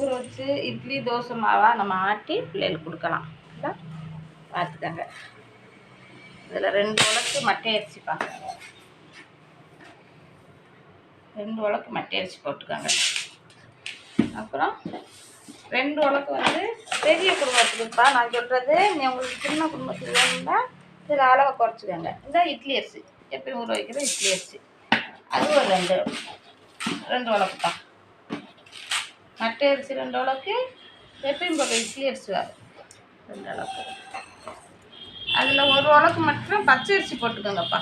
ஊற வச்சு இட்லி தோசை மாவாக நம்ம ஆட்டி பிள்ளைகளுக்கு கொடுக்கலாம். இல்லை பார்த்துக்கங்க. இதில் 2 உலக்கு மட்டை அரிசிப்பாங்க. 2 உலக்கு மட்டை அரிசி போட்டுக்கோங்க. அப்புறம் 2 உலக்கு வந்து பெரிய குடும்பத்துக்குப்பா நான் சொல்கிறது. நீ உங்களுக்கு சின்ன குடும்பத்துக்கு வேணும்னா இதில் அளவை குறைச்சிக்கோங்க. இந்த இட்லி அரிசி எப்பயும் ஊற வைக்கிற இட்லி அரிசி அது ஒரு 2 உலக்குப்பா. மட்டை அரிசி 2 உலக்கு, எப்பயும் போட்ட இட்லி அரிசி வரும் 2 உலக்கு. அதில் 1 உலக்கு மட்டும் பச்சை அரிசி போட்டுக்கோங்கப்பா.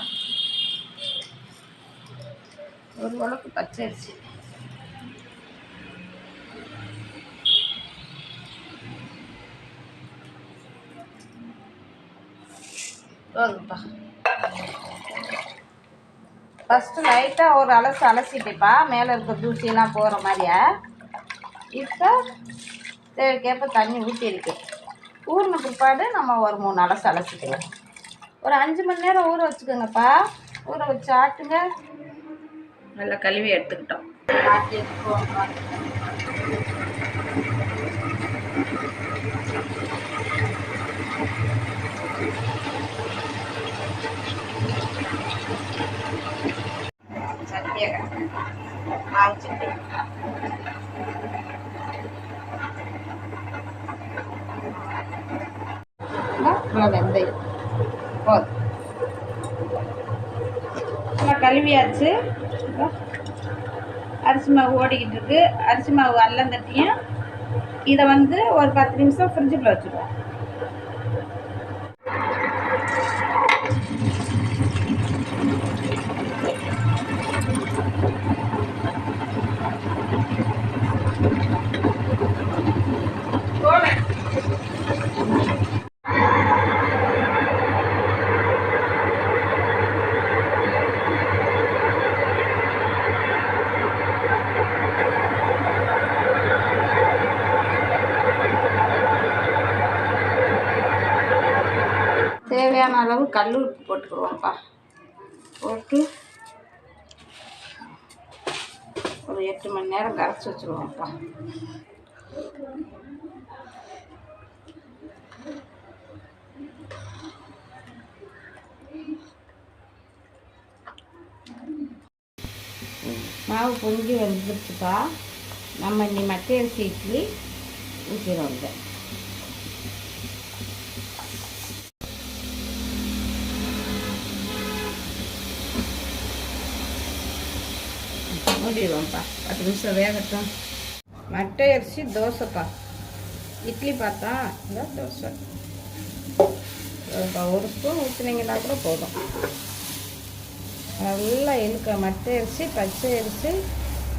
1 உலக்கு பச்சை அரிசி. போதும்ப்பா. ஃபஸ்ட்டு லைட்டாக ஒரு அலசிட்டேப்பா, மேலே இருக்க தூசியெல்லாம் போகிற மாதிரியா. இப்போ தேவைக்கேற்ப தண்ணி ஊற்றிருக்கு. ஊறின பிற்பாடு நம்ம ஒரு 3 அலசிக்கலாம். ஒரு 5 மணி நேரம் ஊற வச்சுக்கோங்கப்பா. ஊற வச்சு ஆட்டுங்க. நல்லா கழுவி எடுத்துக்கிட்டோம். ஆட்டி எடுத்துக்குவோம். காய்ச்சிட்டு வெந்தயம் போதும். நல்லா கழுவியாச்சு. அரிசி மாவு ஓடிக்கிட்டு இருக்கு. அரிசி மாவு அல்லந்தட்டியும் இதை வந்து ஒரு 10 நிமிஷம் ஃப்ரிட்ஜுக்குள்ள வச்சுருவோம். தேவையான அளவு கல் உப்பு போட்டுக்குருவோம்ப்பா. போட்டு ஒரு 8 மணி நேரம் கரைச்சி வச்சுருவோம்ப்பா. மாவு பொங்கி வந்துருச்சுப்பா. நம்ம இன்னி மட்டை அரிசி இட்லி ஊற்றிடுவோங்க. மூடிடுவோம்ப்பா. 10 நிமிஷம் வேகட்டும். மட்டை அரிசி தோசைப்பா. இட்லி பார்த்தா இந்த தோசை ஒரு ஸ்பூன் ஊற்றினீங்கன்னா கூட போதும். நல்லா இழுக்க மட்டை அரிசி, பச்சை அரிசி,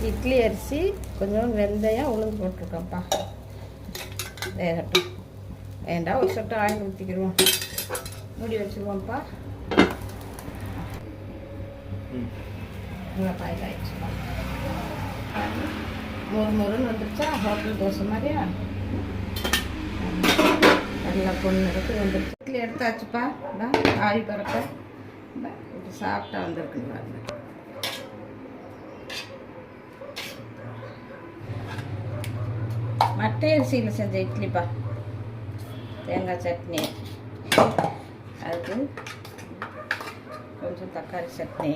இட்லி அரிசி, கொஞ்சம் வெந்தயம், உளுந்து போட்டிருக்கோம்ப்பா. வேகட்டும். வேண்டாம் ஒரு சொட்டு ஆயில் ஊற்றிக்கிடுவோம். மூடி வச்சுருவோம்ப்பா. நல்லா பாயில் ஆயிடுச்சுப்பா. முறுன்னு வந்துருச்சா? ஹோட்டல் தோசை மாதிரியா? நல்லா பொண்ணு எடுத்து வந்துருச்சு. இட்லி எடுத்தாச்சுப்பா. ஆவி பறக்க இப்படி சாப்பிட்டா வந்துருக்குங்க. மட்டை அரிசியில் செஞ்ச இட்லிப்பா. தேங்காய் சட்னி, அதுக்கு கொஞ்சம் தக்காளி சட்னி,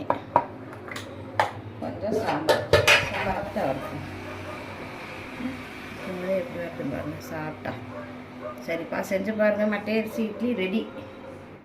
கொஞ்சம் சாம்பார். சாம்பார் இருக்கும். எப்படி பாருங்க சாப்பிட்டா. சரிப்பா, செஞ்சு பாருங்கள். மட்டை அரிசி இட்லி ரெடி.